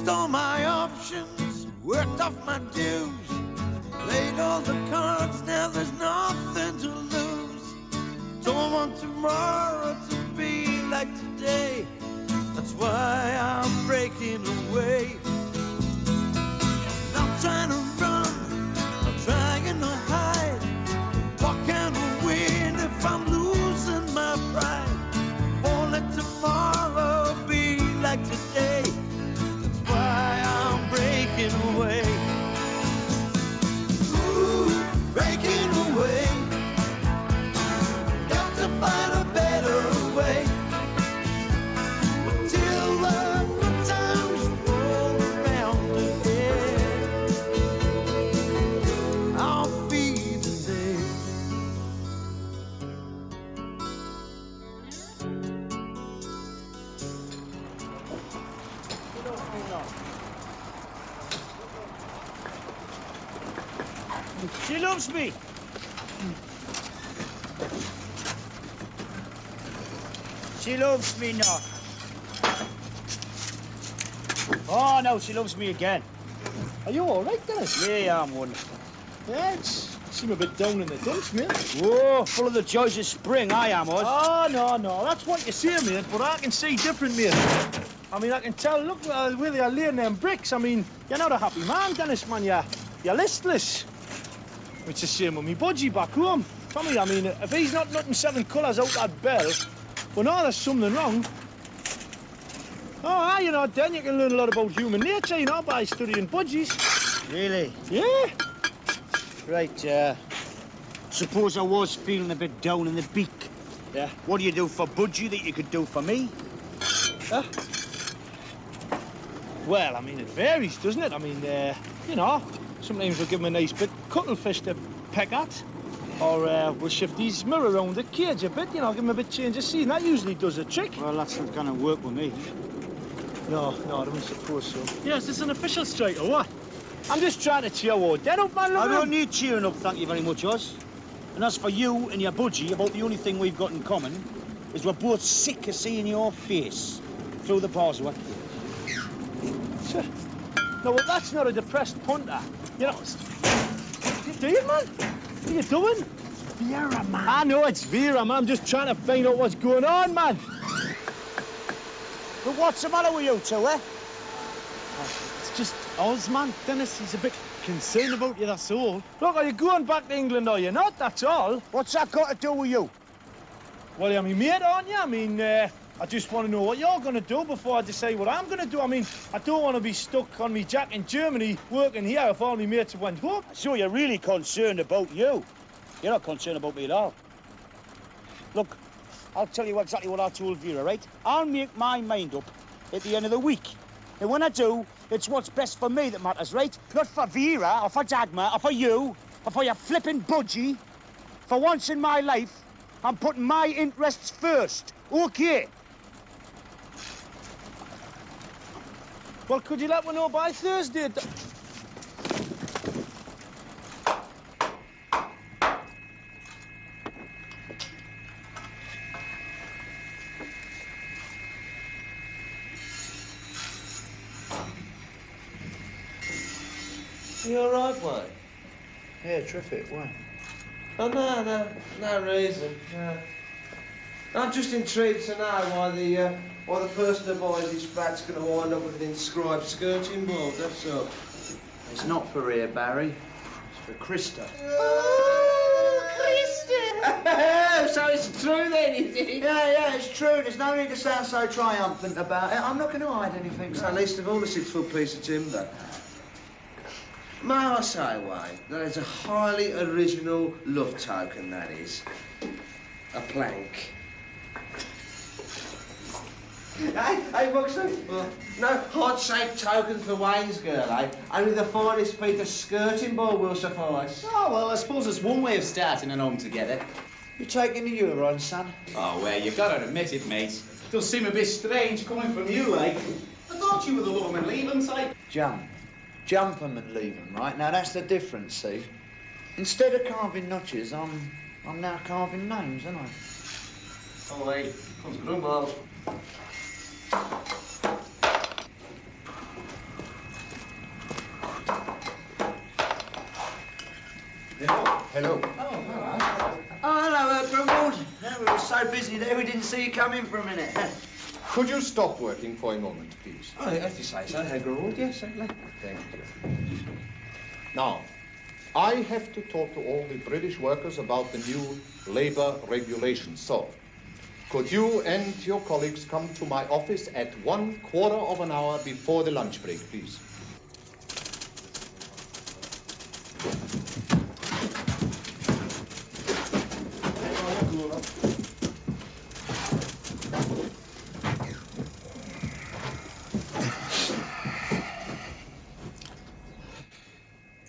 Used all my options, worked off my dues, played all the cards, now there's nothing to lose. Don't want tomorrow to be like today, that's why I'm breaking away. Not trying to run, not trying to hide. What can I win if I'm losing my pride? Won't let tomorrow be like today, that's why I'm breaking away. Ooh, breaking away. Got to find a better way. Till the good times roll around again, I'll be the same. She loves me. She loves me not. Oh, no, she loves me again. Are you all right, Dennis? Yeah, I'm wonderful. Yeah, you seem a bit down in the dumps, mate. Whoa, full of the joys of spring, I am, Oz. Oh, no, that's what you say, mate, but I can see different, mate. I mean, I can tell, look where they are laying them bricks. I mean, you're not a happy man, Dennis, man. You're listless. It's the same with me budgie back home. Tommy, I mean, if he's not nutting 7 colours out that bell, well, no, there's something wrong. Oh, you know, then you can learn a lot about human nature, you know, by studying budgies. Really? Yeah. Right, suppose I was feeling a bit down in the beak. Yeah. What do you do for Budgie that you could do for me? Huh? Well, I mean, it varies, doesn't it? I mean, you know, sometimes we'll give him a nice bit cuttlefish to peck at. Or we'll shift his mirror around the cage a bit, you know, give him a bit change of scene. That usually does a trick. Well, that's not going to work with me. No, I don't suppose so. Yeah, is this an official strike or what? I'm just trying to cheer Dead up, man. I don't need cheering up, thank you very much, Oz. And as for you and your Budgie, about the only thing we've got in common is we're both sick of seeing your face through the parseway. No, well, that's not a depressed punter. You know, what you doing, man? What are you doing? Vera, man. I know it's Vera, man. I'm just trying to find out what's going on, man. But what's the matter with you two, eh? It's just Oz, man. Dennis, he's a bit concerned about you, that's all. Look, are you going back to England or you're not? That's all. What's that got to do with you? Well, you're my mate, aren't you? I mean, I just want to know what you're going to do before I decide what I'm going to do. I mean, I don't want to be stuck on me jack in Germany working here if all my mates went home. So you're really concerned about you. You're not concerned about me at all. Look, I'll tell you exactly what I told Vera, right? I'll make my mind up at the end of the week. And when I do, it's what's best for me that matters, right? Not for Vera, or for Dagmar, or for you, or for your flipping Budgie. For once in my life, I'm putting my interests first, okay? Well, could you let me know by Thursday? You all right, mate? Yeah, terrific. Why? Oh, no reason. No. I'm just intrigued to know why the person who buys this flat's going to wind up with an inscribed skirting board, that's all. It's not for here, Barry. It's for Krista. Oh, Krista! So it's true then, is it? Yeah, it's true. There's no need to sound so triumphant about it. I'm not going to hide anything. It's the least of all a 6-foot piece of timber. May I say, Wayne, that is a highly original love token, that is. A plank. Hey, Buxton. No heart-shaped token for Wayne's girl, eh? Only the finest piece of skirting board will suffice. Oh, well, I suppose it's one way of starting an home together. You taking the Euro on, son? Oh, well, you've got to admit it, mate. It does seem a bit strange coming from you, like. I thought you were the love 'em and leave 'em, like. Jump 'em and leave 'em, right? Now, that's the difference, see? Instead of carving notches, I'm now carving names, aren't I? Oh, wait. Comes through, Miles. Hello. Oh, hello, Grumbled. We were so busy there we didn't see you come in for a minute. Could you stop working for a moment, please? Oh, if you say so, Herr Grumbled, yes, certainly. Thank you. Now, I have to talk to all the British workers about the new labour regulations. So, could you and your colleagues come to my office at 1/4 of an hour before the lunch break, please?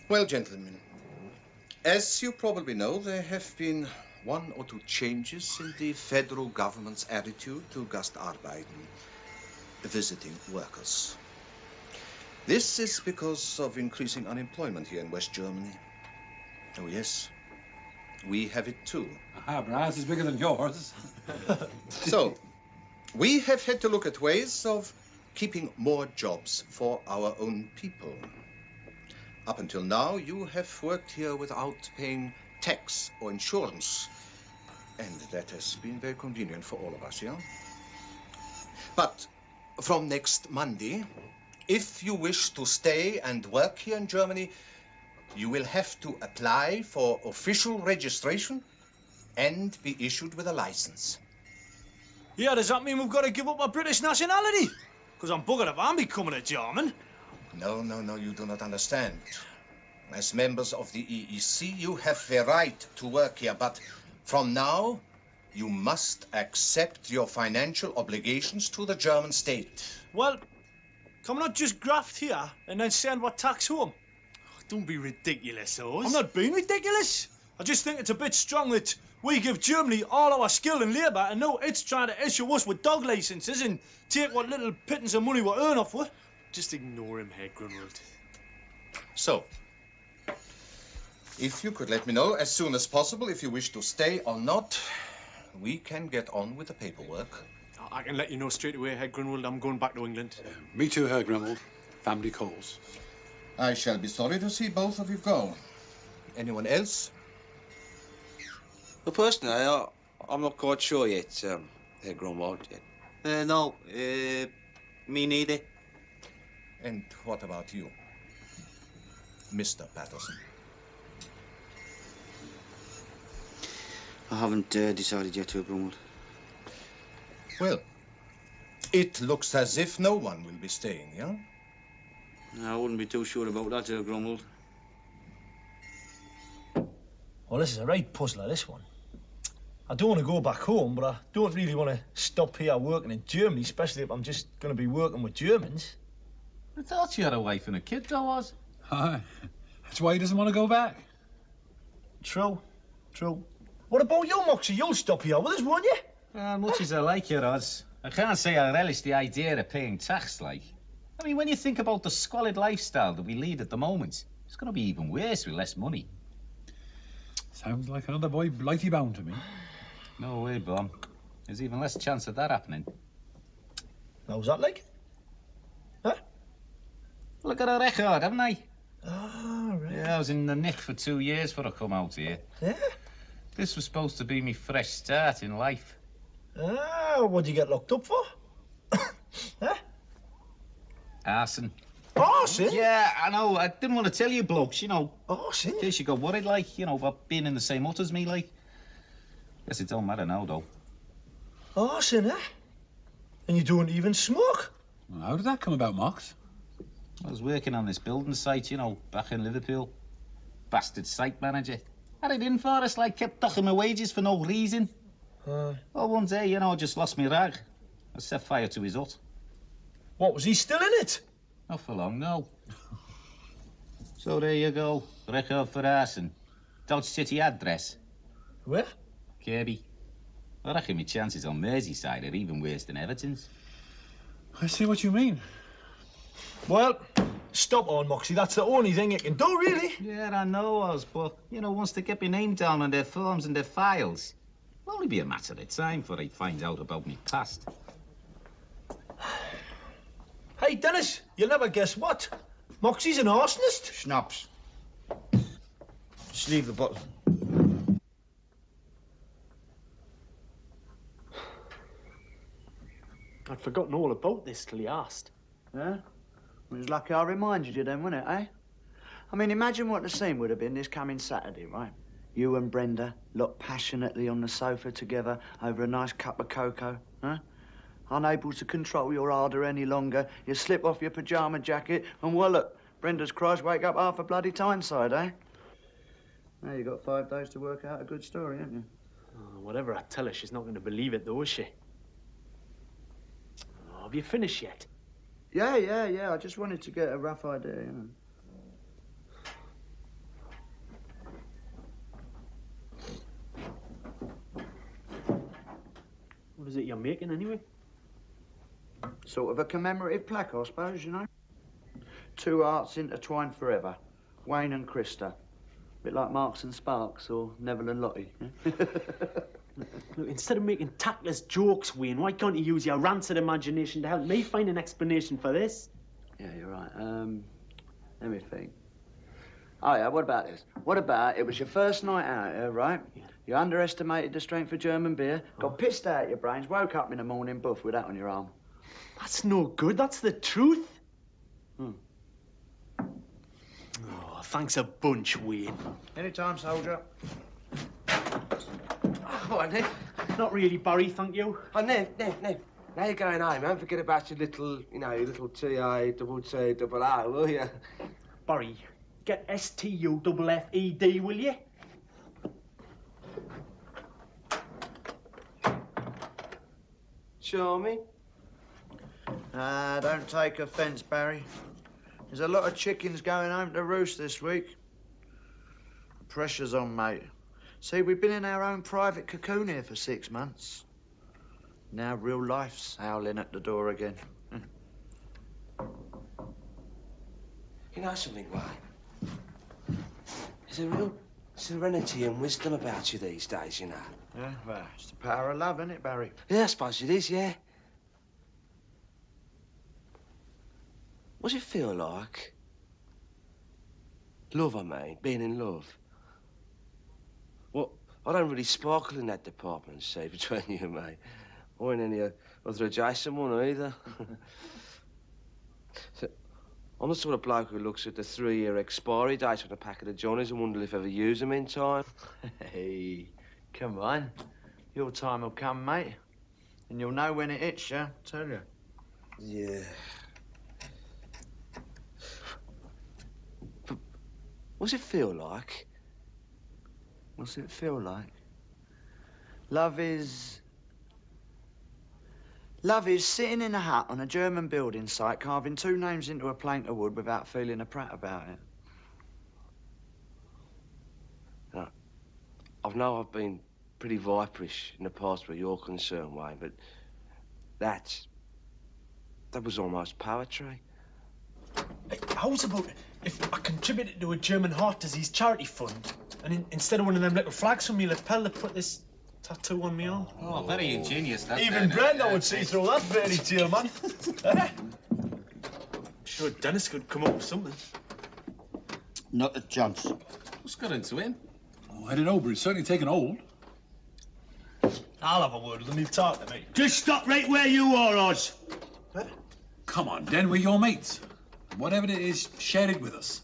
Well, gentlemen, as you probably know, there have been 1 or 2 changes in the federal government's attitude to Gastarbeiten, visiting workers. This is because of increasing unemployment here in West Germany. Oh, yes, we have it too. Ah, Brass is bigger than yours. So, we have had to look at ways of keeping more jobs for our own people. Up until now, you have worked here without paying tax or insurance. And that has been very convenient for all of us, yeah? But from next Monday, if you wish to stay and work here in Germany, you will have to apply for official registration and be issued with a license. Yeah, does that mean we've got to give up our British nationality? Because I'm buggered if I'm becoming a German. No, you do not understand. As members of the EEC, you have the right to work here, but from now, you must accept your financial obligations to the German state. Well, can we not just graft here and then send our tax home? Don't be ridiculous, Oz. I'm not being ridiculous. I just think it's a bit strong that we give Germany all our skill and labour and now it's trying to issue us with dog licences and take what little pittance of money we earn off it. Just ignore him, Herr Grunwald. So, if you could let me know as soon as possible if you wish to stay or not, we can get on with the paperwork. I can let you know straight away, Herr Grunwald. I'm going back to England. Me too, Herr Grumwald. Family calls. I shall be sorry to see both of you go. Anyone else? Well, personally, I'm not quite sure yet, Herr Grunwald. No, me neither. And what about you, Mr. Patterson? I haven't decided yet, Herr Grunwald. Well, it looks as if no one will be staying, yeah? No, I wouldn't be too sure about that, Herr Grunwald. Well, this is a right puzzler, this one. I don't want to go back home, but I don't really want to stop here working in Germany, especially if I'm just going to be working with Germans. I thought you had a wife and a kid, though, Oz. Aye. That's why he doesn't want to go back. True. What about you, Moxie? You'll stop here with us, won't you? Much as I like you, Oz, I can't say I relish the idea of paying tax, like. I mean, when you think about the squalid lifestyle that we lead at the moment, it's going to be even worse with less money. Sounds like another boy blighty bound to me. No way, Blom. There's even less chance of that happening. How's that like? Huh? Look at our record, haven't I? Oh, right. Yeah, I was in the nick for 2 years before I come out here. Yeah? This was supposed to be me fresh start in life. Ah, what'd you get locked up for? Huh? Arson. Arson? Yeah, I know. I didn't want to tell you blokes, you know. Arson? In case you got worried, like, you know, about being in the same hut as me, like. Guess it don't matter now, though. Arson, eh? And you don't even smoke? Well, how did that come about, Mox? I was working on this building site, you know, back in Liverpool. Bastard site manager. Had it in for us, like, kept docking my wages for no reason. Well, one day, you know, I just lost my rag. I set fire to his hut. What, was he still in it? Not for long, no. So there you go. Record for arson. Dodge City address. Where? Kirby. I reckon my chances on Merseyside are even worse than Everton's. I see what you mean. Well, stop on, Moxie. That's the only thing you can do, really. Yeah, I know, Oz, but, you know, once they get my name down on their forms and their files, it'll only be a matter of time before they find out about me past. Hey, Dennis, you'll never guess what. Moxie's an arsonist. Schnapps. Just leave the bottle. I'd forgotten all about this till you asked. Yeah? It was lucky I reminded you then, wasn't it, eh? I mean, imagine what the scene would have been this coming Saturday, right? You and Brenda locked passionately on the sofa together over a nice cup of cocoa, huh? Unable to control your ardour any longer, you slip off your pyjama jacket and wallop. Brenda's cries wake up half a bloody Tyneside, eh? Now you've got 5 days to work out a good story, haven't you? Oh, whatever I tell her, she's not going to believe it, though, is she? Oh, have you finished yet? Yeah. I just wanted to get a rough idea, you know. What is it you're making, anyway? Sort of a commemorative plaque, I suppose, you know. 2 hearts intertwined forever. Wayne and Krista. Bit like Marks and Sparks or Neville and Lottie. Yeah? Look, instead of making tactless jokes, Wayne, why can't you use your rancid imagination to help me find an explanation for this? Yeah, you're right. Let me think. Oh, yeah, what about this? What about it was your first night out here, right? Yeah. You underestimated the strength of German beer, got pissed out of your brains, woke up in the morning, buff, with that on your arm. That's no good. That's the truth. Hmm. Oh, thanks a bunch, Wayne. Anytime, soldier. Oh, Nev. Not really, Barry, thank you. Oh, Nev. Now you're going home, don't forget about your little, your little T-I, double T, double O, will you? Barry, get S-T-U-F-F-E-D, will you? Charming. Don't take offence, Barry. There's a lot of chickens going home to roost this week. Pressure's on, mate. See, we've been in our own private cocoon here for 6 months. Now real life's howling at the door again. You know something, Wayne? There's a real serenity and wisdom about you these days, you know. Yeah, well, it's the power of love, isn't it, Barry? Yeah, I suppose it is, yeah. What does it feel like? Love, I mean, being in love. Well, I don't really sparkle in that department, say, between you and me. Or in any other adjacent one, either. So, I'm the sort of bloke who looks at the 3-year expiry date on a packet of Johnnies and wonders if ever use them in time. Hey, come on. Your time will come, mate. And you'll know when it hits you, tell you. Yeah. But what's it feel like? What's it feel like? Love is sitting in a hut on a German building site, carving 2 names into a plank of wood without feeling a prat about it. Now, I know I've been pretty viperish in the past where you're concerned, Wayne, but that was almost poetry. Hey, how's about if I contributed to a German heart disease charity fund, and instead of one of them little flags from me lapel, they put this tattoo on me arm? Oh, very ingenious, that. Even Brenda would see through that fairy tale, man. Sure, Dennis could come up with something. Not a chance. What's got into him? Oh, I don't know, but he's certainly taken hold. I'll have a word with him. He'll talk to me. Just stop right where you are, Oz. What? Come on, Den, we're your mates. Whatever it is, share it with us.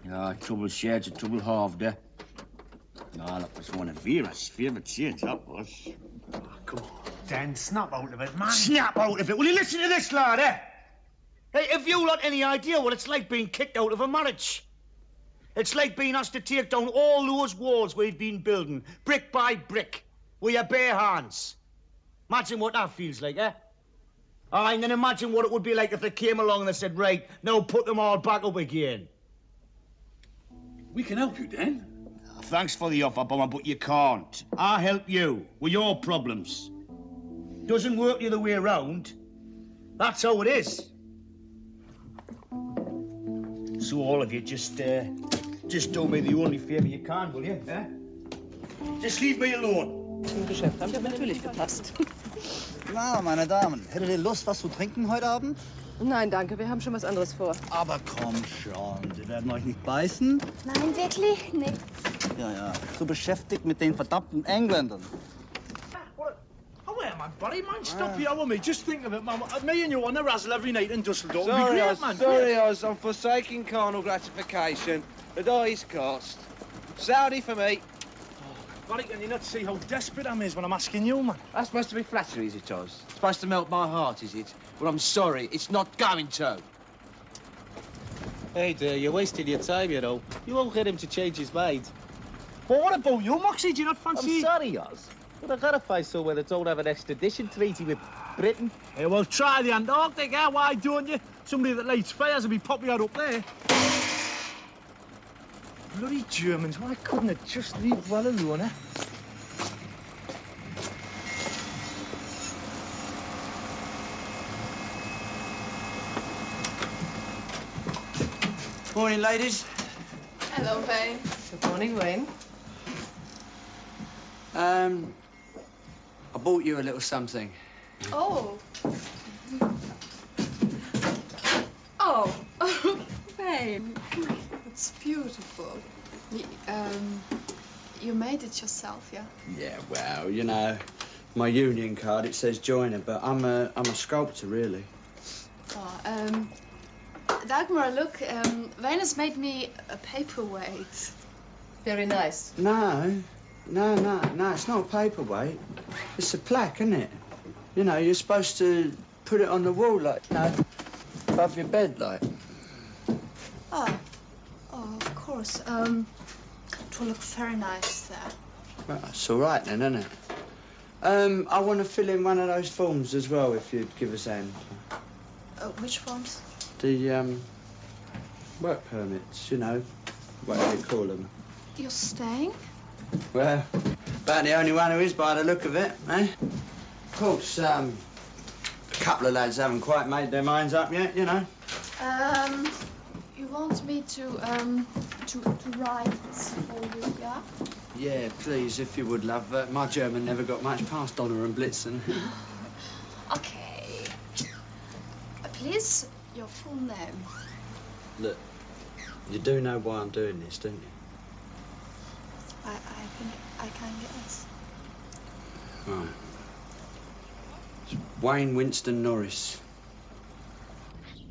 Ja, trouble shared's a trouble halved, eh? No, that was one of Vera's favourite scenes, that was. Oh, come on, Dan, snap out of it, man. Snap out of it? Will you listen to this, lad, eh? Hey, have you not any idea what it's like being kicked out of a marriage? It's like being asked to take down all those walls we've been building, brick by brick, with your bare hands. Imagine what that feels like, eh? Aye, and then imagine what it would be like if they came along and they said, right, now put them all back up again. We can help you, Dan. Thanks for the offer, Bomber, but you can't. I'll help you with your problems. Doesn't work the other way around. That's how it is. So all of you, just do me the only favour you can, will you? Eh? Just leave me alone. Im Geschäft haben wir natürlich gepasst. Na, meine Damen, hättet ihr Lust, was zu trinken heute Abend? Nein, danke, wir haben schon was anderes vor. Aber komm schon, Sie werden euch nicht beißen? Nein, wirklich nicht. Ja, so beschäftigt mit den verdammten Engländern. Oh, wait, man, buddy, man, stop here with me. Just think of it, man. Me and you on the razzle every night in Dusseldorf. Sorry, great, Oz, man. sorry, Oz. I'm forsaking carnal gratification at highest cost. Saudi for me. Buddy, can you not see how desperate I am when I'm asking you, man? That's supposed to be flattery, is it, Oz? Supposed to melt my heart, is it? Well, I'm sorry, it's not going to. Hey, dear, you're wasting your time, you know. You won't get him to change his mind. Well, what about you, Moxie? Do you not fancy... I'm sorry, Oz, but I've got to find somewhere that don't have an extradition treaty with Britain. Hey, well, try the Antarctic, eh? Why don't you? Somebody that lights fires will be popular up there. Bloody Germans, why couldn't it just leave well alone, eh? Morning, ladies. Hello, Wayne. Good morning, Wayne. I bought you a little something. Oh. Oh, Wayne. It's beautiful. You made it yourself, yeah? Yeah, well, you know, my union card, it says joiner, but I'm a sculptor, really. Oh, Dagmar, look, Wayne has made me a paperweight. Very nice. No, it's not a paperweight. It's a plaque, isn't it? You know, you're supposed to put it on the wall, like, you know, above your bed, like. Oh, of course. It will look very nice there. Well, it's all right then, isn't it? I want to fill in one of those forms as well, if you'd give us a hand. Which forms? The, work permits, you know, whatever you call them. You're staying? Well, about the only one who is by the look of it, eh? Of course, a couple of lads haven't quite made their minds up yet, you know. You want me to write for you, yeah? Yeah, please, if you would, love. My German never got much past Donner and Blitzen. Okay. Please, your full name. Look, you do know why I'm doing this, don't you? I think I can guess. Right. It's Wayne Winston Norris.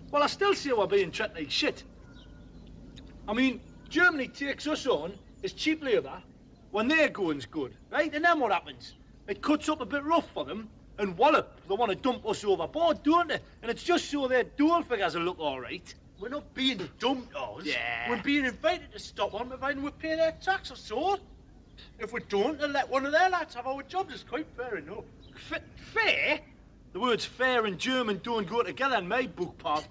Well, I still see how we're being treated like shit. I mean, Germany takes us on as cheap labour when their going's good, right? And then what happens? It cuts up a bit rough for them, and wallop, they want to dump us overboard, don't they? And it's just so their dole figures will look all right. We're not being dumped, Oz. Yeah. We're being invited to stop on, providing we pay their tax or so. If we don't, they'll let one of their lads have our jobs. It's quite fair enough. Fair? The words fair and German don't go together in my book, pal.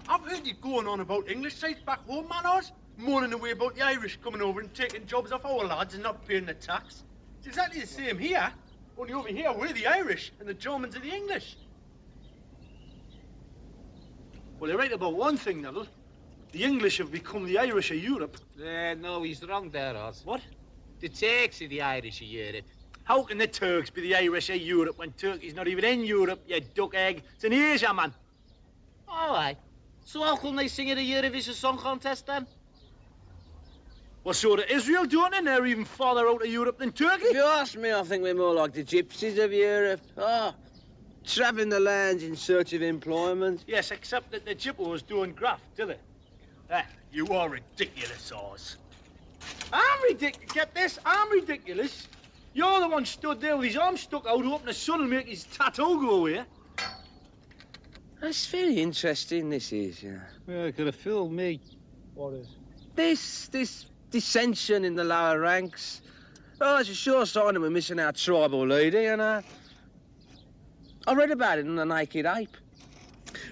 I've heard you going on about English sites back home, man, Oz. Moaning away about the Irish coming over and taking jobs off our lads and not paying the tax. It's exactly the same here. Only over here, we're the Irish and the Germans are the English. Well, you're right about one thing, Neville. The English have become the Irish of Europe. No, he's wrong there, Oz. What? The Turks are the Irish of Europe. How can the Turks be the Irish of Europe when Turkey's not even in Europe, you duck egg? It's in Asia, man. All right. So how come they sing at a Eurovision Song Contest, then? Well, so do Israel, don't they? And they're even farther out of Europe than Turkey. If you ask me, I think we're more like the gypsies of Europe. Travelling the lands in search of employment. Yes, except that the Gippos don't graft, do they? You are ridiculous, Oz. I'm ridiculous. Get this? I'm ridiculous. You're the one stood there with his arms stuck out hoping the sun will make his tattoo go away. That's very interesting, this is, yeah. Yeah, it could have fooled me. What is? This dissension in the lower ranks. Oh, it's a sure sign that we're missing our tribal leader, you know. I read about it in The Naked Ape.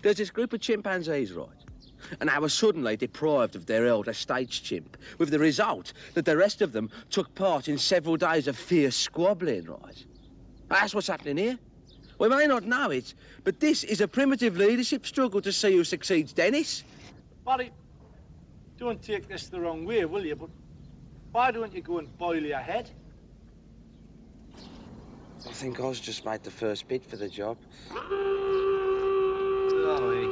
There's this group of chimpanzees, right? And they were suddenly deprived of their elder stage chimp, with the result that the rest of them took part in several days of fierce squabbling, right? That's what's happening here. We may not know it, but this is a primitive leadership struggle to see who succeeds Dennis. Barry, don't take this the wrong way, will you? But why don't you go and boil your head? I think Oz just made the first bid for the job. Sorry.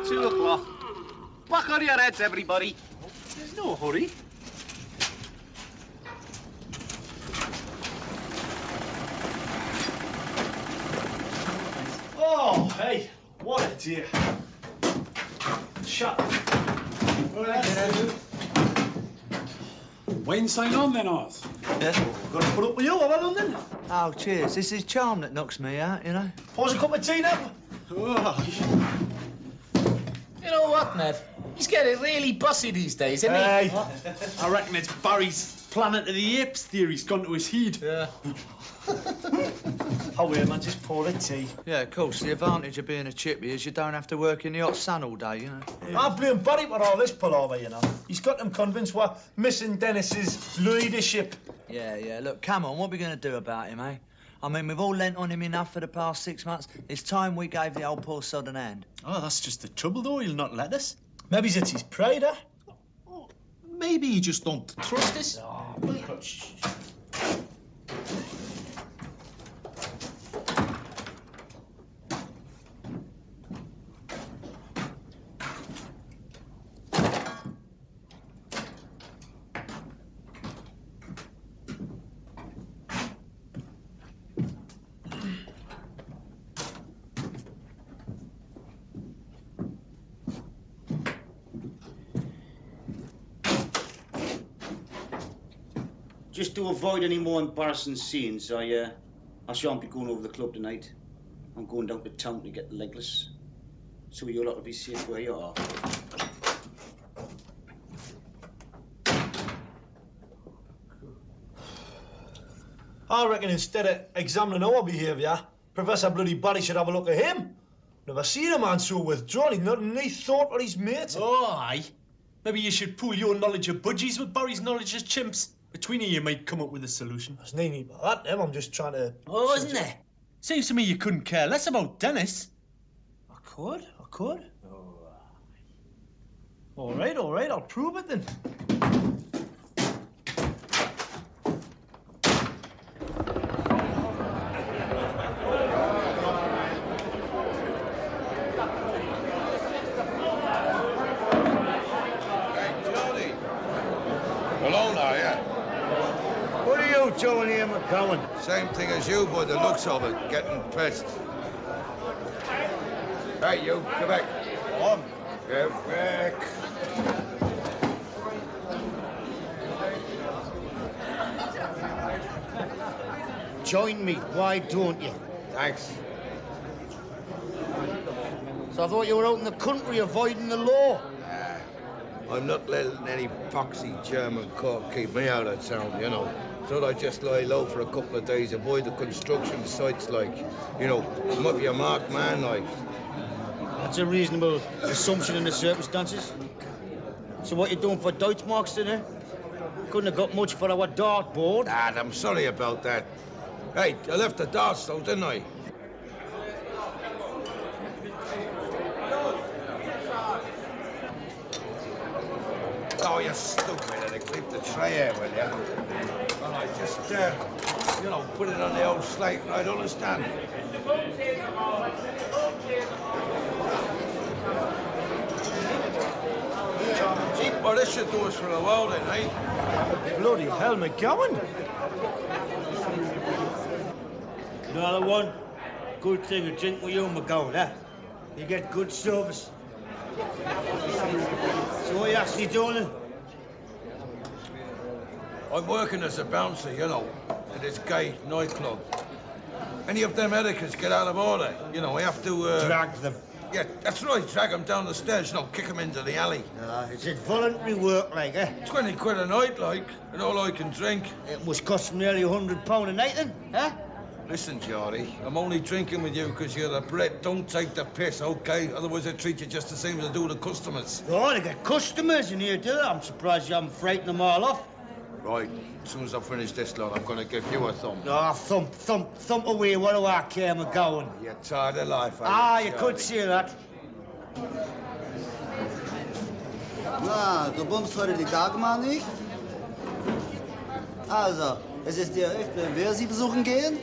2 o'clock. Back on your heads, everybody. There's no hurry. Oh, hey, what a dear. Shut up. Wait and sign on then, Oz. Yes, gotta put up with you, have I, London? Oh, cheers. This is charm that knocks me out, you know. Pause a cup of tea now. Oh. You know what, Ned? He's getting really bossy these days, isn't he? Hey, I reckon it's Barry's Planet of the Apes theory's gone to his head. Yeah. Oh, wait, man, just pour the tea. Yeah, of course. The advantage of being a chippy is you don't have to work in the hot sun all day, you know. Yeah. I blame Barry for all this palaver, you know. He's got them convinced we're missing Dennis's leadership. Yeah, look, come on, what are we going to do about him, eh? I mean, we've all lent on him enough for the past 6 months. It's time we gave the old poor sod an hand. Oh, that's just the trouble, though. He'll not let us. Maybe it's his pride, eh? Maybe he just don't trust us. Just to avoid any more embarrassing scenes, I shan't be going over the club tonight. I'm going down to town to get the legless. So you'll have to be safe where you are. I reckon instead of examining our behaviour, Professor bloody Barry should have a look at him. Never seen a man so withdrawn. He's not any thought for his mates. Oh, aye. Maybe you should pool your knowledge of budgies with Barry's knowledge of chimps. Between you might come up with a solution. There's no need for that, Em. I'm just trying to... Oh, isn't there? Seems to me you couldn't care less about Dennis. I could. All right, I'll prove it then. Alone, are you? What are you doing here, McCowan? Same thing as you, by the looks of it, getting pissed. Hey, you, come back. On. Get back. Join me, why don't you? Thanks. So I thought you were out in the country avoiding the law. I'm not letting any poxy German court keep me out of town, you know. Thought I'd just lie low for a couple of days, avoid the construction sites, like, you know, might be a marked man, like. That's a reasonable assumption in the circumstances. So what you doing for Deutschmarks today? Couldn't have got much for our dartboard. Ah, I'm sorry about that. Hey, I left the darts though, didn't I? Oh, you stupid. Keep the tray here, will you? Well, I just, you know, put it on the old slate. I don't understand. Well, this should do us for a while then, eh? Bloody hell, McGowan. Another one. Good thing to drink with you, McGowan, eh? You get good service. So what are you actually doing then? I'm working as a bouncer, you know, at this gay nightclub. Any of them etiquettes get out of order, you know, I have to... Drag them. Yeah, that's right, drag them down the stairs, you know, kick them into the alley. Is it voluntary work, like, eh? 20 quid a night, like, and all I can drink. It must cost nearly £100 a night, then, eh? Listen, Geordie, I'm only drinking with you because you're a Brit. Don't take the piss, OK? Otherwise, I treat you just the same as I do the customers. Oh, they get customers in here, do they? I'm surprised you haven't frightened them all off. Right, as soon as I finish this lot, I'm going to give you a thump. Oh, thump away. What do I care, McGowan? You're tired of life, you could say that. Na, du bummst heute die Dagmar nicht? Also, es ist dir recht, wenn wir sie besuchen gehen?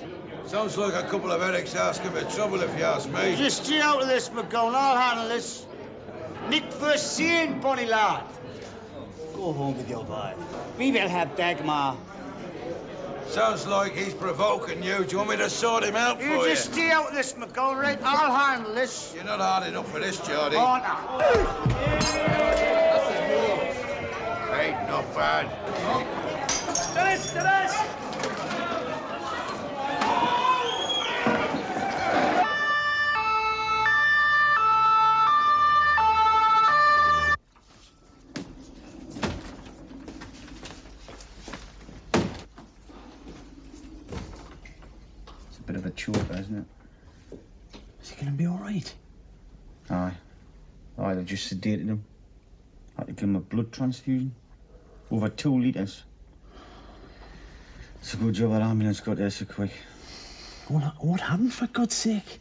Sounds like a couple of headaches asking for trouble, if you ask me. Just stay out of this, McGowan. I'll handle this. Nick first seen, bonny lad. Go home with your boy. We will have Dagmar. Sounds like he's provoking you. Do you want me to sort him out for you? You just stay out of this, McGolrick. I'll handle this. You're not hard enough for this, Geordie. Oh, no. Ain't not bad. Dennis! Dennis! Bit of a choker, isn't it? Is he gonna be all right? Aye. Aye, they just sedated him. Had to give him a blood transfusion. Over 2 litres. It's a good job that ambulance got there so quick. What happened, for God's sake?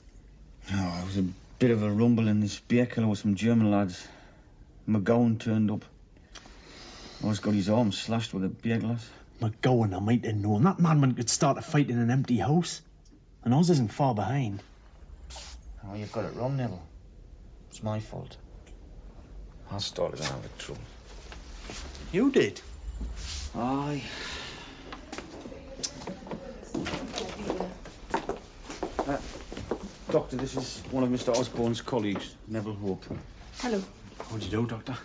Oh, it was a bit of a rumble in this beer killer with some German lads. McGowan turned up. Always got his arm slashed with a beer glass. McGowan, I might have known. That madman could start a fight in an empty house. And Oz isn't far behind. Oh, you've got it wrong, Neville. It's my fault. I started out with trouble. You did? Aye. Doctor, this is one of Mr. Osborne's colleagues, Neville Hope. Hello. How do you do, Doctor?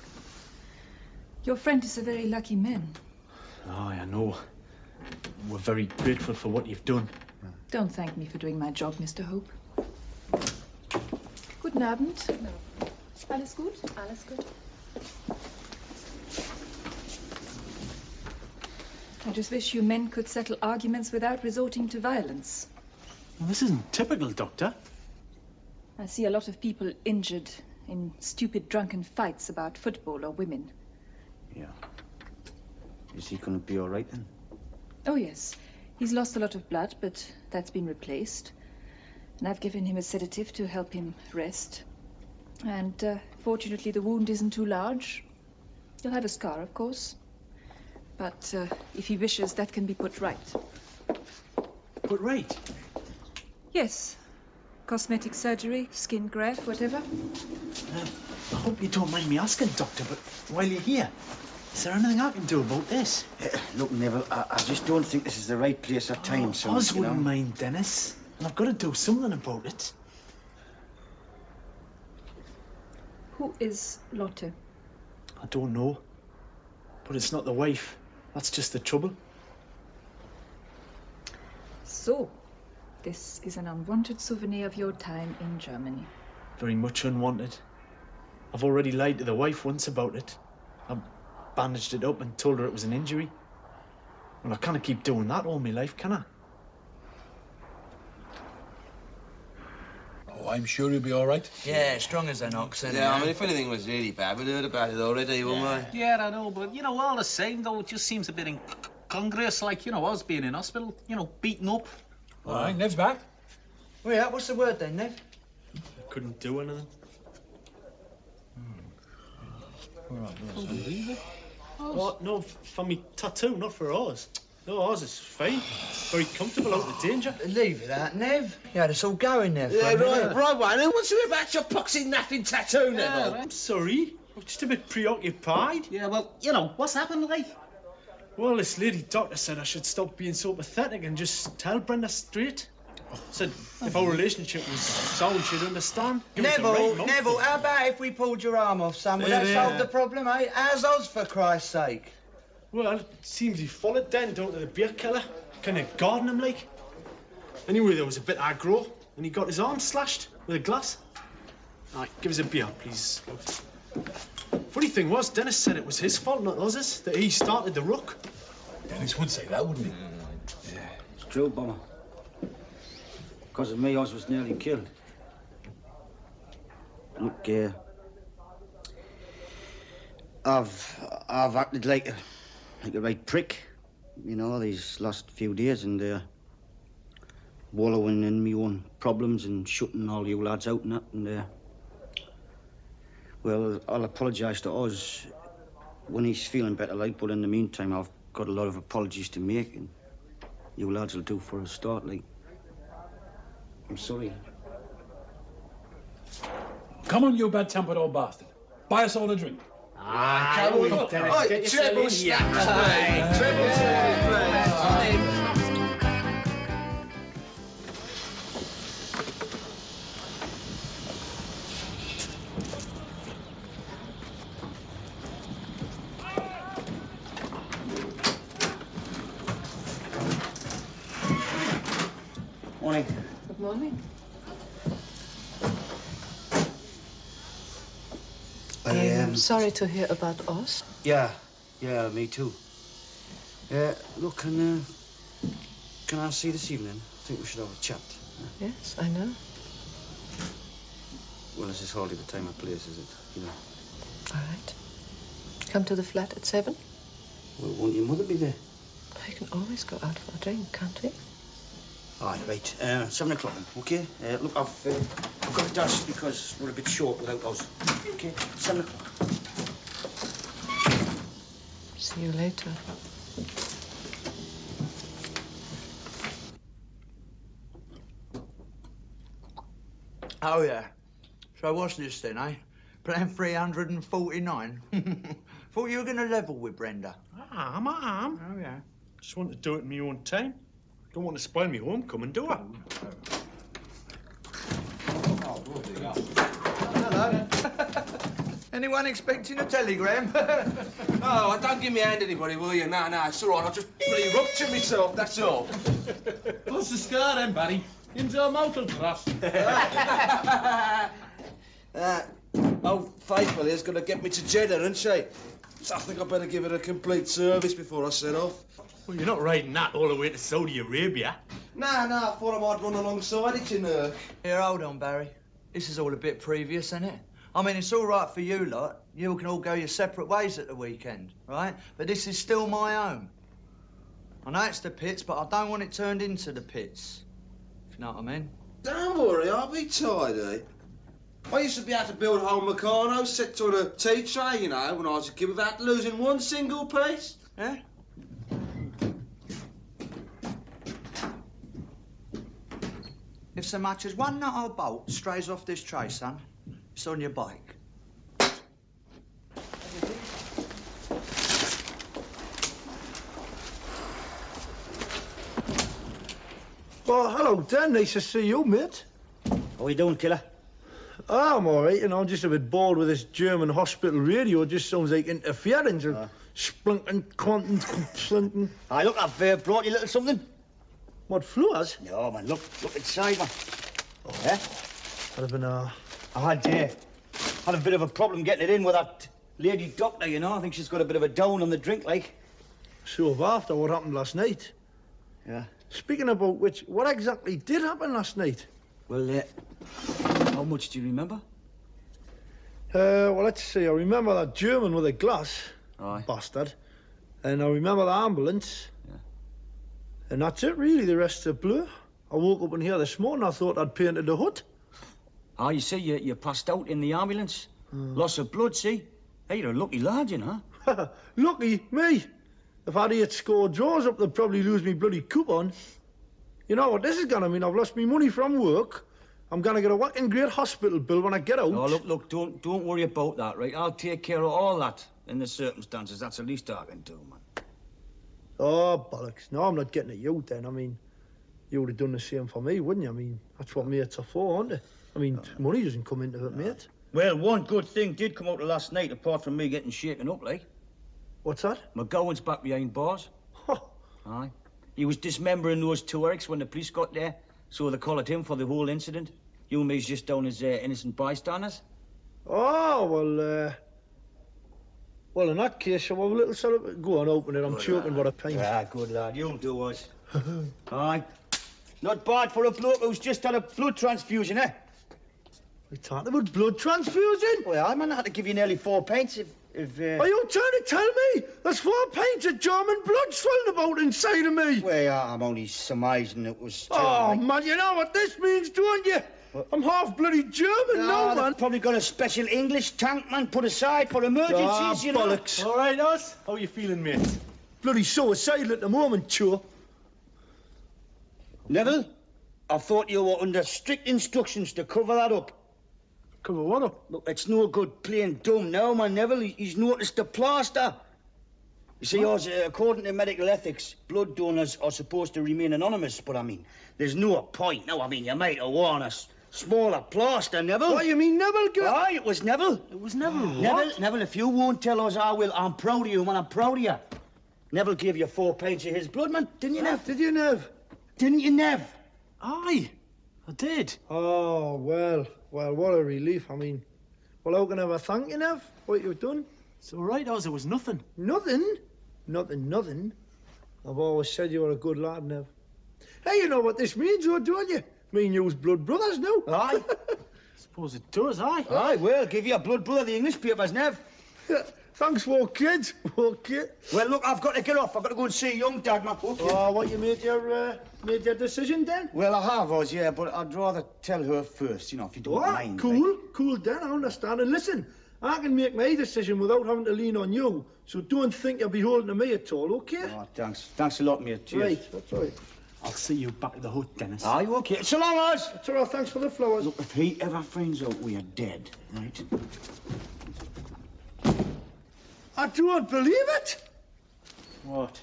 Your friend is a very lucky man. Aye, I know. We're very grateful for what you've done. Don't thank me for doing my job, Mr. Hope. Guten Abend. Alles gut? Alles gut. I just wish you men could settle arguments without resorting to violence. Well, this isn't typical, Doctor. I see a lot of people injured in stupid drunken fights about football or women. Yeah. Is he going to be all right then? Oh, yes. He's lost a lot of blood, but that's been replaced. And I've given him a sedative to help him rest. And fortunately, the wound isn't too large. He'll have a scar, of course. But if he wishes, that can be put right. Put right? Yes. Cosmetic surgery, skin graft, whatever. I hope you don't mind me asking, Doctor, but while you're here, is there anything I can do about this? Look, Neville, I just don't think this is the right place or time, son. Oz wouldn't mind, Dennis. And I've got to do something about it. Who is Lotte? I don't know. But it's not the wife. That's just the trouble. So, this is an unwanted souvenir of your time in Germany. Very much unwanted. I've already lied to the wife once about it. I bandaged it up and told her it was an injury. Well, I can't keep doing that all my life, can I? Oh, I'm sure you'll be all right. Yeah, strong as an ox. Yeah, I mean, if anything was really bad, we'd heard about it already, wouldn't we? Yeah, I know, but, you know, all the same, though, it just seems a bit incongruous, like, you know, us being in hospital, you know, beaten up. All right, Nev's back. Oh, yeah, what's the word then, Nev? Couldn't do anything. Oh, no, for me tattoo, not for ours. No, ours is fine. Very comfortable, out of danger. Leave it out, Nev. You had us all going there. Yeah, right, Wayne. Who wants to hear about your poxy napping tattoo, Neville? I'm sorry. I'm just a bit preoccupied. Yeah, well, you know, what's happened, like? Well, this lady doctor said I should stop being so pathetic and just tell Brenda straight. Said if our relationship was sound, she'd understand. Neville, how about if we pulled your arm off, son? Would that solve the problem, eh? How's Oz, for Christ's sake? Well, it seems he followed then down to the beer keller. Kind of guarding him, like. Anyway, there was a bit aggro, and he got his arm slashed with a glass. Aye, give us a beer, please. Funny thing was, Dennis said it was his fault, not Oz's, that he started the ruck. Dennis would say that, wouldn't he? Yeah. It's true, Bomber. Because of me, Oz was nearly killed. Look, I've acted like a right prick, you know, these last few days, and wallowing in me own problems and shutting all you lads out and that, and well, I'll apologise to Oz when he's feeling better, like, but in the meantime, I've got a lot of apologies to make, and you lads will do for a start, like. I'm sorry. Come on, you bad-tempered old bastard. Buy us all a drink. Come on. Oi, treble snaps, mate. Treble Morning. Good morning. I'm sorry to hear about Oz. Yeah, me too. Look, can I see this evening? I think we should have a chat. Yes, I know. Well, this is hardly the time or place, is it? You know. All right. Come to the flat at 7. Well, won't your mother be there? I can always go out for a drink, can't we? All right. 7 o'clock then, okay? Look, I've got to dash because we're a bit short without Oz. Okay, 7 o'clock. See you later. Oh, yeah. So what's this then, eh? Plan 349. Thought you were going to level with Brenda. I'm. Oh, yeah. Just want to do it in my own time. Don't want to spoil me homecoming, do I? Hello. Anyone expecting a telegram? Oh, don't give me a hand, anybody, will you? No, it's all right. I'll just bloody rupture myself, that's all. What's the scar then, Barry? Into a motor thrust. Old Faithful here's going to get me to Jeddah, isn't she? So I think I better give her a complete service before I set off. Well, you're not riding that all the way to Saudi Arabia. No, I thought I might run alongside it, you know. Here, hold on, Barry. This is all a bit previous, isn't it? I mean, it's all right for you lot. You can all go your separate ways at the weekend, right? But this is still my home. I know it's the pits, but I don't want it turned into the pits. If you know what I mean. Don't worry, I'll be tidy. I used to be able to build a whole Meccano set on a tea tray, you know, when I was a kid without losing one single piece. Yeah? If so much as one nut or bolt strays off this tray, son, it's on your bike. Well, hello, Dan. Nice to see you, mate. How you doing, killer? I'm all right, I'm just a bit bored with this German hospital radio. It just sounds like interference. Splunking, quantum, splinting. Look, I've brought you a little something. What, flowers? No, man, look inside, man. Yeah? I'd have been, I had a bit of a problem getting it in with that lady doctor, you know. I think she's got a bit of a down on the drink, like. So have after what happened last night. Yeah. Speaking about which, what exactly did happen last night? Well, how much do you remember? Well, let's see. I remember that German with a glass. Aye. Bastard. And I remember the ambulance. Yeah. And that's it, really. The rest's a blur. I woke up in here this morning, I thought I'd painted the hut. Ah, you see, you passed out in the ambulance. Loss of blood, see? Hey, you're a lucky lad, you know. Lucky? Me? If I'd had scored draws up, they'd probably lose me bloody coupon. You know what this is gonna mean? I've lost me money from work. I'm gonna get a whacking great hospital bill when I get out. Oh, look, don't worry about that, right? I'll take care of all that in the circumstances. That's the least I can do, man. Oh, bollocks. No, I'm not getting at you then. I mean, you would have done the same for me, wouldn't you? I mean, that's what mates are for, aren't they? I mean, money doesn't come into it, mate. Well, one good thing did come out of last night, apart from me getting shaken up, like. What's that? McGowan's back behind bars. Aye. He was dismembering those two Erics when the police got there, so they collared him for the whole incident. You and me's just down as innocent bystanders. Oh, well, in that case, I'll have a little celebration. Go on, open it. I'm choking what a pain. Ah, good lad. You'll do us. Aye. Not bad for a bloke who's just had a blood transfusion, eh? We talking about blood transfusion? Well, I man had to give you nearly 4 pints if Are you trying to tell me there's 4 pints of German blood swelling about inside of me? Well, I'm only surmising it was... Oh, man, you know what this means, don't you? What? I'm half bloody German now, man. Probably got a special English tank, man, put aside for emergencies, you know. Bollocks. All right, Oz. How you feeling, mate? Bloody suicidal at the moment, Cho. Neville, I thought you were under strict instructions to cover that up. Cover what up? Look, it's no good playing dumb now, man, Neville. He's noticed the plaster. You see, according to medical ethics, blood donors are supposed to remain anonymous, but I mean, there's no point. No, I mean, you might have worn a smaller plaster, Neville. What, you mean Neville? Aye, it was Neville. It was Neville. Neville, if you won't tell us, I will. I'm proud of you, man, I'm proud of you. Neville gave you 4 pints of his blood, man, didn't you, Nev? Did you, Nev? Didn't you, Nev? Aye, I did. Oh, well, what a relief. I mean, well, how can I ever thank you, Nev, what you've done? It's all right, Oz, it was nothing. Nothing? Nothing. I've always said you were a good lad, Nev. Hey, you know what this means, though, don't you? Me and you's blood brothers now. Aye. Suppose it does, aye. Aye, well, give you a blood brother the English papers, Nev. Thanks for kids. Okay. Well, look, I've got to get off. I've got to go and see young Dagmar. Okay. Oh, what, you made your decision then? Well, I have, Oz, yeah, but I'd rather tell her first, you know, if you don't mind. Cool, Dan, I understand. And listen, I can make my decision without having to lean on you, so don't think you're beholden to me at all, okay? Oh, thanks. Thanks a lot, mate. Cheers. Right, that's right. I'll see you back at the hut, Dennis. Are you okay? So long, Oz. That's all right, thanks for the flowers. Look, if he ever finds out we're dead, right? I don't believe it. What?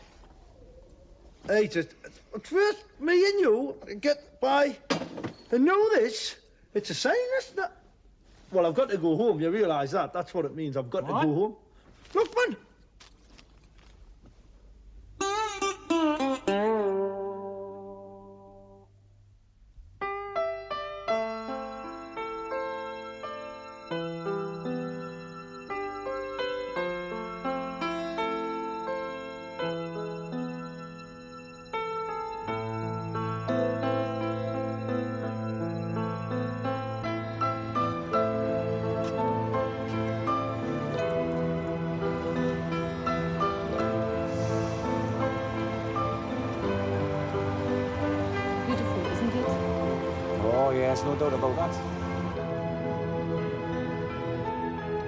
Hey, just at first, me and you get by and know this. It's a sign, isn't it? Well, I've got to go home. You realise that? That's what it means. I've got to go home. Look, man. There's no doubt about that.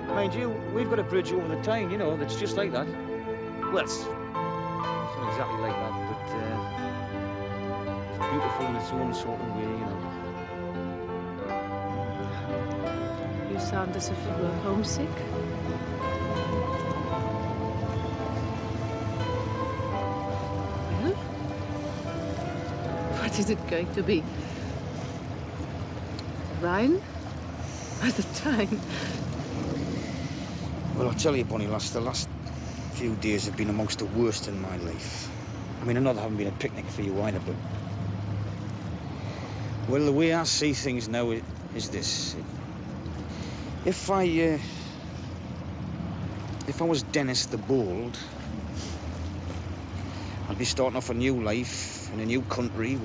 Mind you, we've got a bridge over the Tyne, you know, that's just like that. Well, it's not exactly like that, but it's beautiful in its own sort of way, you know. You sound as if you were homesick. Well, what is it going to be? Rhine? Or the Tyne? Well, I'll tell you, Bonnie lass, the last few days have been amongst the worst in my life. I mean, I know they haven't been a picnic for you either, but... Well, the way I see things now is this. If I was Dennis the Bold, I'd be starting off a new life in a new country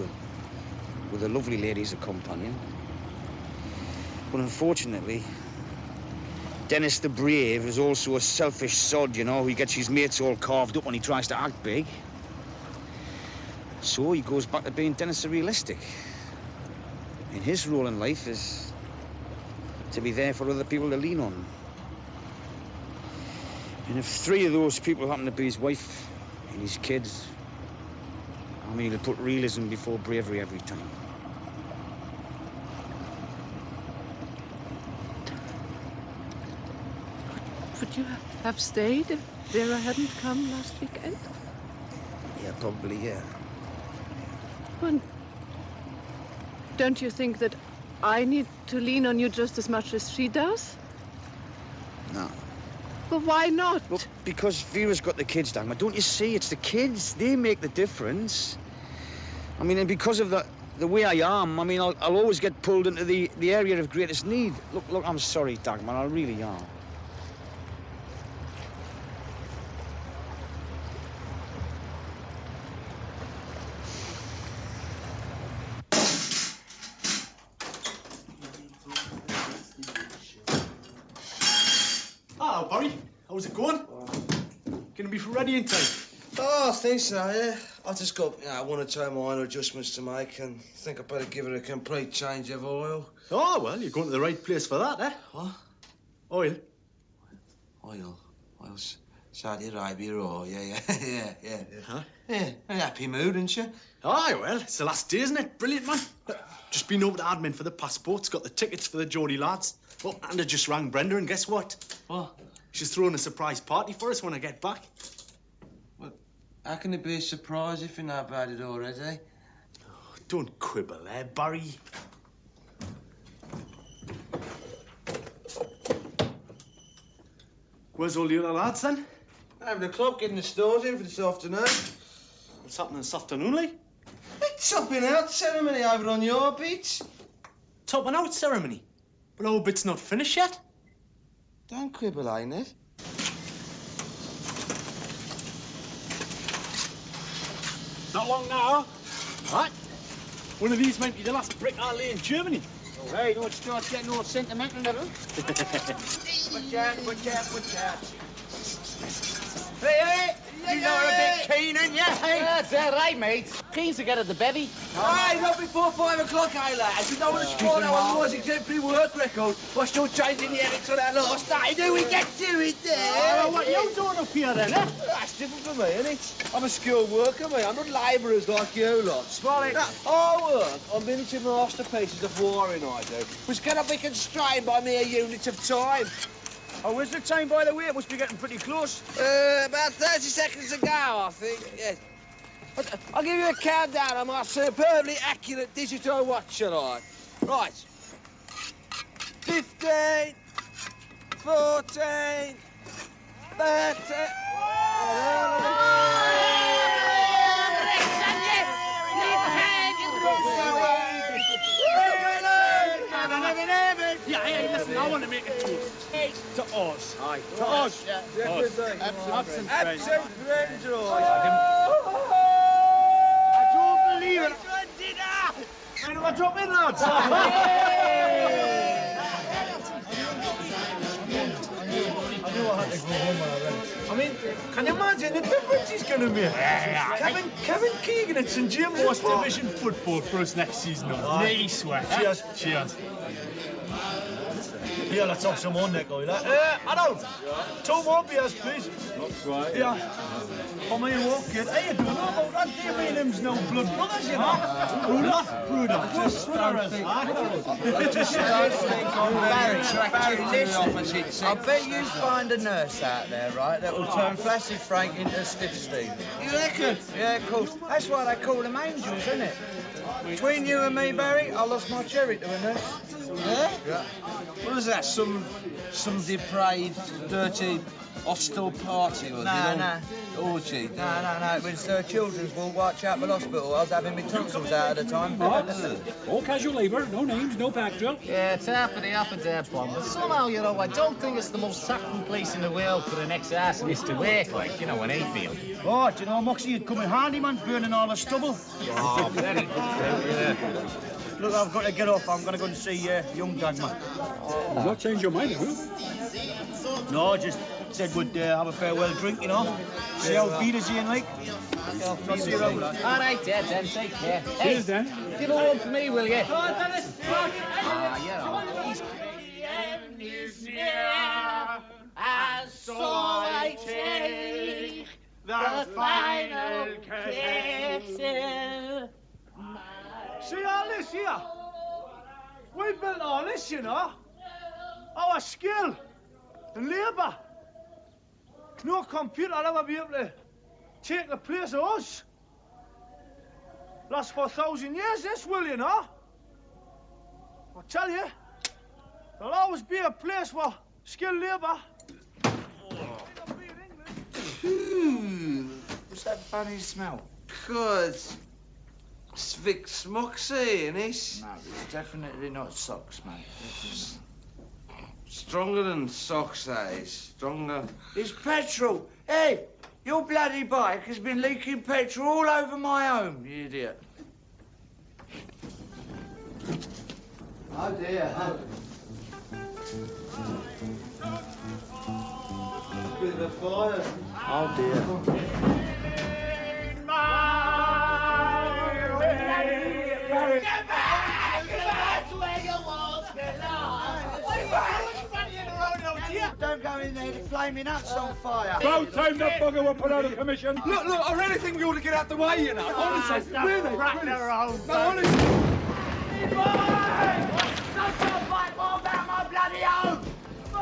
with a lovely lady as a companion. But unfortunately, Dennis the Brave is also a selfish sod, you know. He gets his mates all carved up when he tries to act big. So he goes back to being Dennis the Realistic. And his role in life is to be there for other people to lean on. And if 3 of those people happen to be his wife and his kids, I mean, he'll put realism before bravery every time. Would you have stayed if Vera hadn't come last weekend? Yeah, probably, yeah. Well, don't you think that I need to lean on you just as much as she does? No. Well, why not? Look, because Vera's got the kids, Dagmar. Don't you see? It's the kids. They make the difference. I mean, and because of the way I am, I mean, I'll always get pulled into the area of greatest need. Look, I'm sorry, Dagmar. I really am. Hello, Barry. How's it going? Gonna be ready in time? Oh, I think so, yeah. I've just got one or two minor adjustments to make and think I'd better give it a complete change of oil. Oh, well, you're going to the right place for that, eh? What? Oil. Oil's Saudi Arabia, oh, yeah. Huh? Yeah, a happy mood, isn't you? Aye, well, it's the last day, isn't it? Brilliant, man. Just been over to admin for the passports, got the tickets for the Geordie lads. Oh, and I just rang Brenda, and guess what? What? She's throwing a surprise party for us when I get back. Well, how can it be a surprise if you know about it already? Oh, don't quibble there, Barry. Where's all the other lads, then? Having a club, getting the stores in for this afternoon. What's happening this afternoon, Lee? It's topping out ceremony over on your beach. Topping out ceremony? But our bit's not finished yet. Don't quibble, ain't it? Not long now. Right. One of these might be the last brick I lay in Germany. Oh, hey, don't start getting all sentimental, never. Watch out. Hey, you know a bit keen, ain't you? Hey? That's all right, mate. Keen to get at the bevy. Aye, not before 5 o'clock, eh, lads? You know what it's called now on Laws Exemplary Work Record. We're still changing the edits on that last day. Do we get to it there? Oh, what you doing up here, then, eh? That's different for me, isn't it? I'm a skilled worker, mate. I'm not labourers like you lot. Swallow. I work on miniature masterpieces of wiring, I do, which cannot be constrained by mere units of time. Oh, where's the time, by the way? It must be getting pretty close. About 30 seconds ago, I think, yes. But I'll give you a countdown on my superbly accurate digital watch, shall I? Right. 15, 14, 13... Yeah, listen, I want to make a toast. To us. Aye. To us. Absent friends. Absent friends, I don't believe it. Where do I drop in, lads? I knew I had to go home already. I mean, can you imagine the difference he's going to make? Kevin Keegan at St James Division football for us next season. Knee sweat. Cheers. Here, let's have some on there, guy. Arnold, 2 more beers, please. That's right. Yeah. Come here, walk it. Hey, you don't know about that? Do you mean him's no blood brothers, you know? Bruder. Just Barry, listen. I bet you find a nurse out there, right, that will turn Flaccid Frank into a Stiff Steve. You reckon? Yeah, of course. That's why they call them angels, isn't it? Between you and me, Barry, I lost my cherry to a nurse. Yeah? What is that? Some depraved, dirty, hostile party? Or No. Orgy? No. It was Children's Ward, Whitechapel Hospital. I was having my tonsils out at the time. All casual labour, no names, no pack drill. Yeah, it's half of the up and down bomb, but somehow, you know, I don't think it's the most satisfying place in the world for an ex-arsonist to work, like, you know, an hayfield. Oh, do you know, Moxie, you'd come in handy, man, burning all the stubble. Oh, very good, yeah. Look, I've got to get off. I'm going to go and see young Dagmar. You've not changed your mind, have you? No, just said we'd have a farewell drink, you know. See how Wiedersehen, like. I'll see you around, lad. All right, then, take care. Cheers, then. Give a one for me, will you? And so I take the final kiss. See all this here? We built all this, you know. Our skill and labour. No computer will ever be able to take the place of us. Last for 1,000 years, this will, you know. I'll tell you, there'll always be a place for skilled labour. What's that funny smell? Good. It's Vic Smoxy, innit? No, it's definitely not socks, mate. Stronger than socks, that is. Stronger. It's petrol. Hey, your bloody bike has been leaking petrol all over my home, you idiot. Oh dear. Bit of a fire. Oh dear. Get back to where you once belonged. Don't go in there, the flaming hut's on fire. About time that bugger were put out of commission. Look, I really think we ought to get out the way, you know. Honestly, really. No, honestly. Not your fight more about my bloody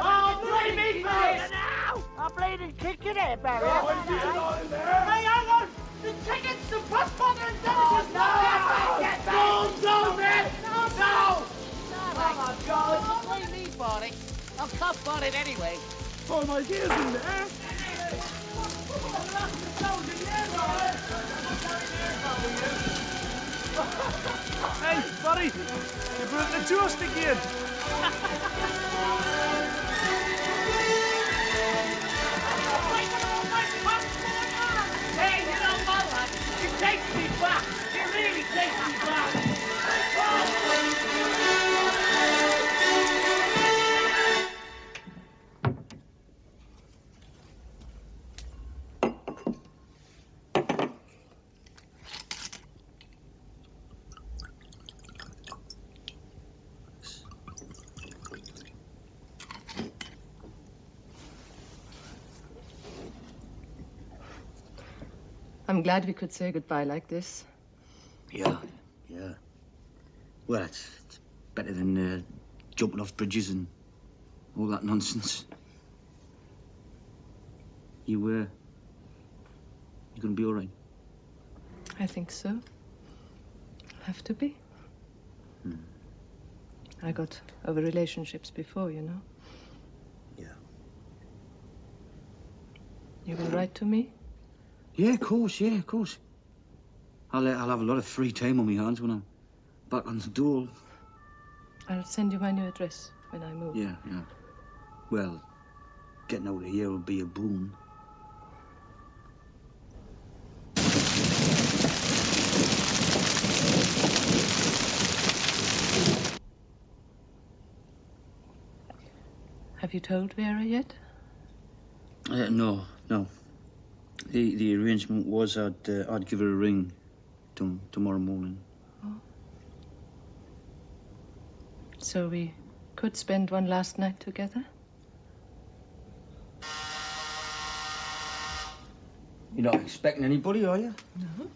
Oh, blame me for it now! I'm bleeding kicking it, Barry. Hey, hang on! The tickets, the passport, and damages! No, man! No! Oh, my God! Don't blame me for it. I'll cuff for it anyway. Oh, my ears in there. Hey, buddy, you broke the toast again. Hey, you know what, lad? It takes me back. It really takes me back. I'm glad we could say goodbye like this. Yeah. Well, it's better than jumping off bridges and all that nonsense. You gonna be all right? I think so. Have to be. I got over relationships before, you know. Yeah. You will write to me? Yeah, of course. I'll have a lot of free time on my hands when I'm back on the dole. I'll send you my new address when I move. Yeah. Well, getting out of here will be a boon. Have you told Vera yet? No. The arrangement was I'd give her a ring tomorrow morning. Oh. So we could spend one last night together? You're not expecting anybody, are you? No.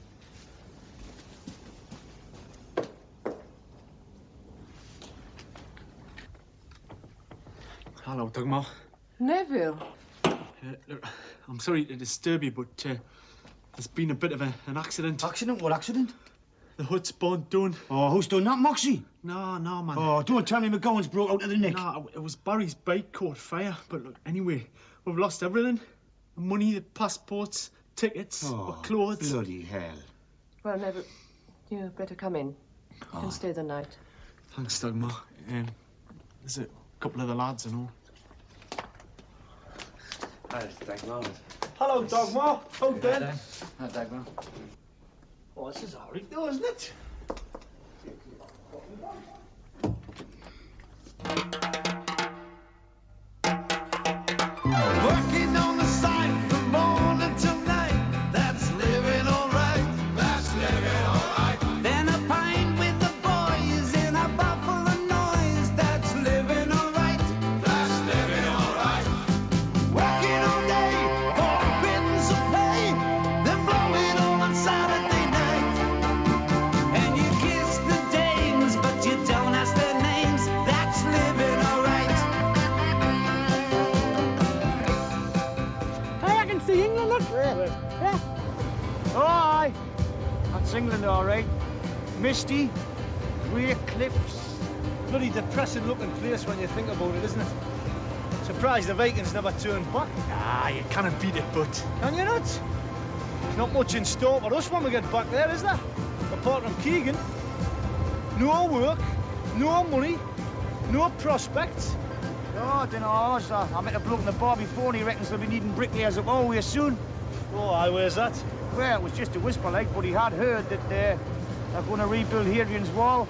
Hello, Dagmar. Neville. Look, I'm sorry to disturb you, but there's been a bit of an accident. Accident? What accident? The hut's burnt down. Oh, who's done that, Moxie? No, man. Oh, don't tell me McGowan's broke out of the neck. No, it was Barry's bike caught fire. But look, anyway, we've lost everything. The money, the passports, tickets, our clothes. Bloody hell. Well, Neville, you better come in. You can stay the night. Thanks, Dagmar. There's a couple of the lads and all. Hi, Dagmar. Hello, Dagmar. How then? Hi, Dagmar. Oh, this is all right, though, isn't it? Working on the site from morning till night. That's living alright. That's living alright. Then a pint with the boys in a bar full of noise. That's living alright. That's living alright. Working all day for a pittance of pay. Then blow it all on Saturday night. And you kiss the dames, but you don't ask their names. That's living alright. Hey, I can see England, look. Yeah. Oh, aye. That's England, all right. Misty, grey cliffs. Bloody depressing looking place when you think about it, isn't it? Surprised the Vikings never turned back. Ah, you can't beat it, but... Can you not? There's not much in store for us when we get back there, is there? Apart from Keegan. No work, no money, no prospects. Oh, I don't know. I met a bloke in the bar before and he reckons they'll be needing bricklayers up always soon. Oh, aye, where's that? Well, it was just a whisper like, but he had heard that they're going to rebuild Hadrian's Wall.